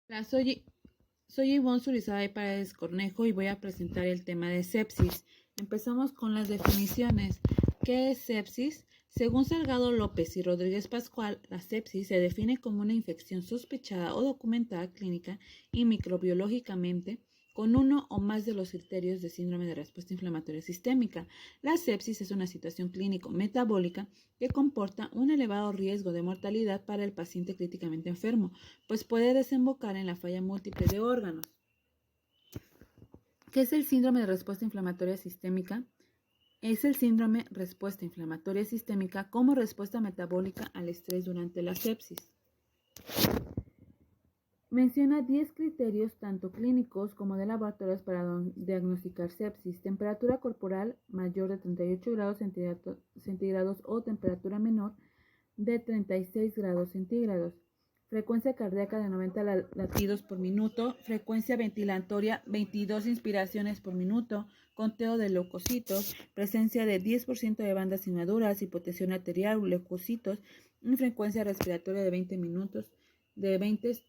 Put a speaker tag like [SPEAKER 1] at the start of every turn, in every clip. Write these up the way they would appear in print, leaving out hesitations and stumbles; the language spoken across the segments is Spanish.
[SPEAKER 1] Hola, soy Ivonne Surizabay Paredes Cornejo y voy a presentar el tema de sepsis. Empezamos con las definiciones. ¿Qué es sepsis? Según Salgado López y Rodríguez Pascual, la sepsis se define como una infección sospechada o documentada clínica y microbiológicamente con uno o más de los criterios de síndrome de respuesta inflamatoria sistémica. La sepsis es una situación clínico-metabólica que comporta un elevado riesgo de mortalidad para el paciente críticamente enfermo, pues puede desembocar en la falla múltiple de órganos. ¿Qué es el síndrome de respuesta inflamatoria sistémica? Es el síndrome respuesta inflamatoria sistémica como respuesta metabólica al estrés durante la sepsis. Menciona 10 criterios tanto clínicos como de laboratorios para diagnosticar sepsis. Temperatura corporal mayor de 38 grados centígrados o temperatura menor de 36 grados centígrados. Frecuencia cardíaca de 90 latidos por minuto. Frecuencia ventilatoria 22 inspiraciones por minuto. Conteo de leucocitos. Presencia de 10% de bandas inmaduras. Hipotensión arterial, leucocitos. Y frecuencia respiratoria de 20 minutos. Minutos.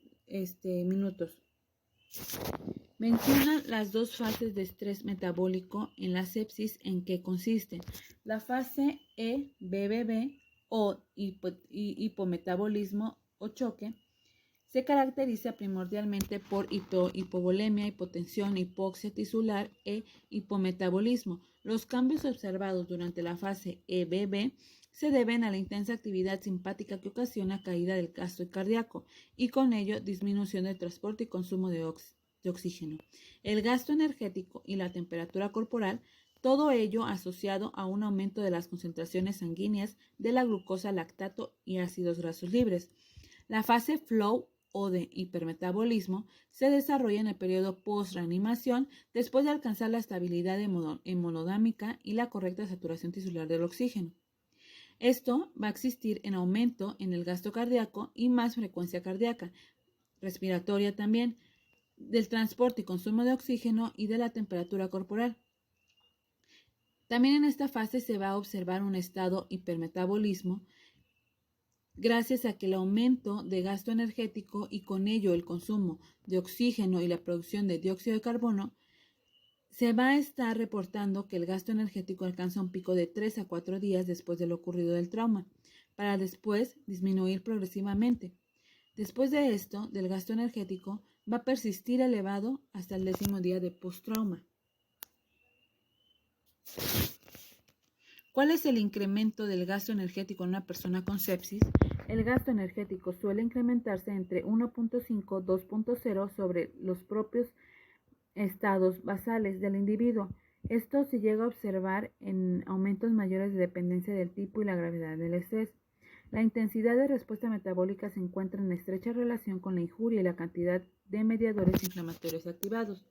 [SPEAKER 1] Menciona las dos fases de estrés metabólico en la sepsis en que consisten. La fase EBBB o hipometabolismo o choque se caracteriza primordialmente por hipovolemia, hipotensión, hipoxia tisular e hipometabolismo. Los cambios observados durante la fase EBB se deben a la intensa actividad simpática que ocasiona caída del gasto cardíaco y con ello disminución del transporte y consumo de oxígeno. El gasto energético y la temperatura corporal, todo ello asociado a un aumento de las concentraciones sanguíneas de la glucosa, lactato y ácidos grasos libres. La fase flow o de hipermetabolismo se desarrolla en el periodo post-reanimación después de alcanzar la estabilidad hemodinámica y la correcta saturación tisular del oxígeno. Esto va a existir en aumento en el gasto cardíaco y más frecuencia cardíaca, respiratoria también, del transporte y consumo de oxígeno y de la temperatura corporal. También en esta fase se va a observar un estado hipermetabolismo gracias a que el aumento de gasto energético y con ello el consumo de oxígeno y la producción de dióxido de carbono, se va a estar reportando que el gasto energético alcanza un pico de 3 a 4 días después de lo ocurrido del trauma, para después disminuir progresivamente. Después de esto, del gasto energético va a persistir elevado hasta el 10º día de post-trauma. ¿Cuál es el incremento del gasto energético en una persona con sepsis? El gasto energético suele incrementarse entre 1.5 y 2.0 sobre los propios estados basales del individuo. Esto se llega a observar en aumentos mayores de dependencia del tipo y la gravedad del estrés. La intensidad de respuesta metabólica se encuentra en estrecha relación con la injuria y la cantidad de mediadores inflamatorios activados.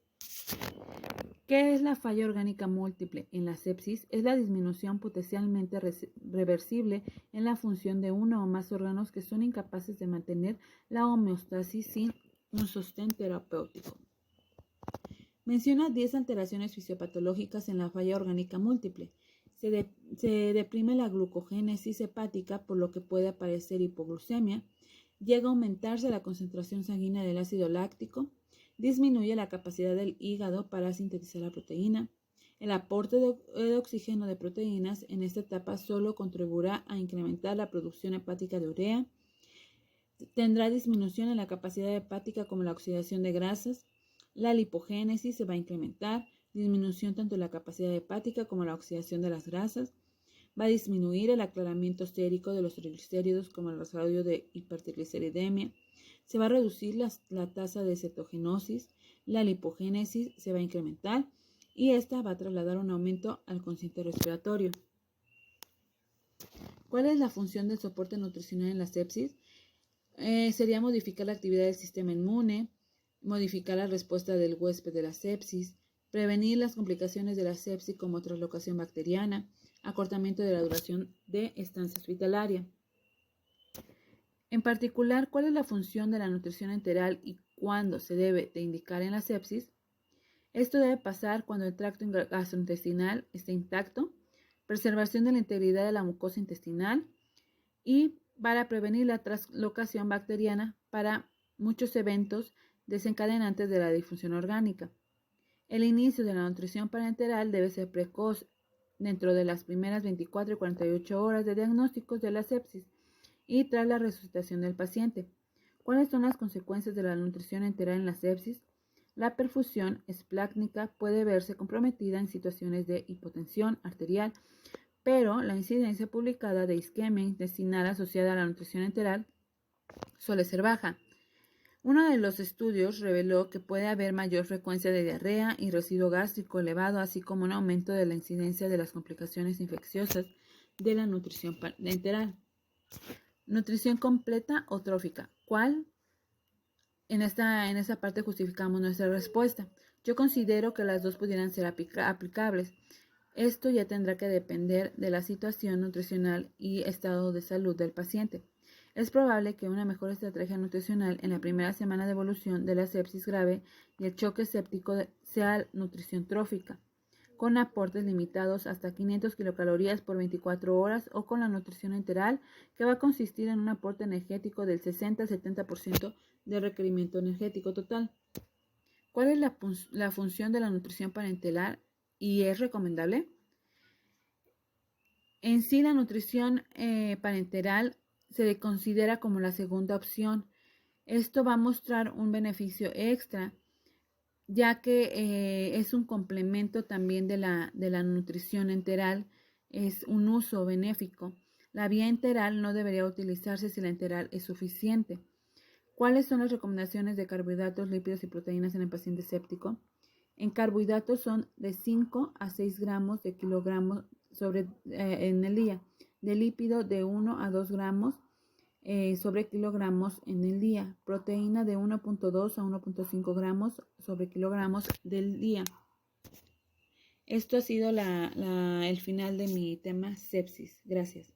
[SPEAKER 1] ¿Qué es la falla orgánica múltiple? En la sepsis es la disminución potencialmente reversible en la función de uno o más órganos que son incapaces de mantener la homeostasis sin un sostén terapéutico. Menciona 10 alteraciones fisiopatológicas en la falla orgánica múltiple. Se deprime la glucogénesis hepática, por lo que puede aparecer hipoglucemia. Llega a aumentarse la concentración sanguínea del ácido láctico. Disminuye la capacidad del hígado para sintetizar la proteína. El aporte de oxígeno de proteínas en esta etapa solo contribuirá a incrementar la producción hepática de urea. Tendrá disminución en la capacidad hepática como la oxidación de grasas. La lipogénesis se va a incrementar, disminución tanto en la capacidad hepática como la oxidación de las grasas. Va a disminuir el aclaramiento sérico de los triglicéridos como el desarrollo de hipertrigliceridemia. Se va a reducir la tasa de cetogenosis. La lipogénesis se va a incrementar y esta va a trasladar un aumento al cociente respiratorio. ¿Cuál es la función del soporte nutricional en la sepsis? Sería modificar la actividad del sistema inmune, modificar la respuesta del huésped de la sepsis, prevenir las complicaciones de la sepsis como traslocación bacteriana, acortamiento de la duración de estancia hospitalaria. En particular, ¿cuál es la función de la nutrición enteral y cuándo se debe de indicar en la sepsis? Esto debe pasar cuando el tracto gastrointestinal esté intacto, preservación de la integridad de la mucosa intestinal y para prevenir la traslocación bacteriana para muchos eventos desencadenantes de la disfunción orgánica. El inicio de la nutrición parenteral debe ser precoz dentro de las primeras 24 y 48 horas de diagnósticos de la sepsis y tras la resucitación del paciente. ¿Cuáles son las consecuencias de la nutrición enteral en la sepsis? La perfusión esplácnica puede verse comprometida en situaciones de hipotensión arterial, pero la incidencia publicada de isquemia intestinal asociada a la nutrición enteral suele ser baja. Uno de los estudios reveló que puede haber mayor frecuencia de diarrea y residuo gástrico elevado, así como un aumento de la incidencia de las complicaciones infecciosas de la nutrición enteral. Nutrición completa o trófica. ¿Cuál? En esta parte justificamos nuestra respuesta. Yo considero que las dos pudieran ser aplicables. Esto ya tendrá que depender de la situación nutricional y estado de salud del paciente. Es probable que una mejor estrategia nutricional en la primera semana de evolución de la sepsis grave y el choque séptico sea nutrición trófica, con aportes limitados hasta 500 kilocalorías por 24 horas o con la nutrición enteral, que va a consistir en un aporte energético del 60 al 70% del requerimiento energético total. ¿Cuál es la función de la nutrición parenteral y es recomendable? En sí, la nutrición parenteral se considera como la segunda opción. Esto va a mostrar un beneficio extra, ya que es un complemento también de la nutrición enteral, es un uso benéfico. La vía enteral no debería utilizarse si la enteral es suficiente. ¿Cuáles son las recomendaciones de carbohidratos, lípidos y proteínas en el paciente séptico? En carbohidratos son de 5 a 6 gramos de kilogramos en el día. De lípido de 1 a 2 gramos sobre kilogramos en el día. Proteína de 1.2 a 1.5 gramos sobre kilogramos del día. Esto ha sido el final de mi tema sepsis. Gracias.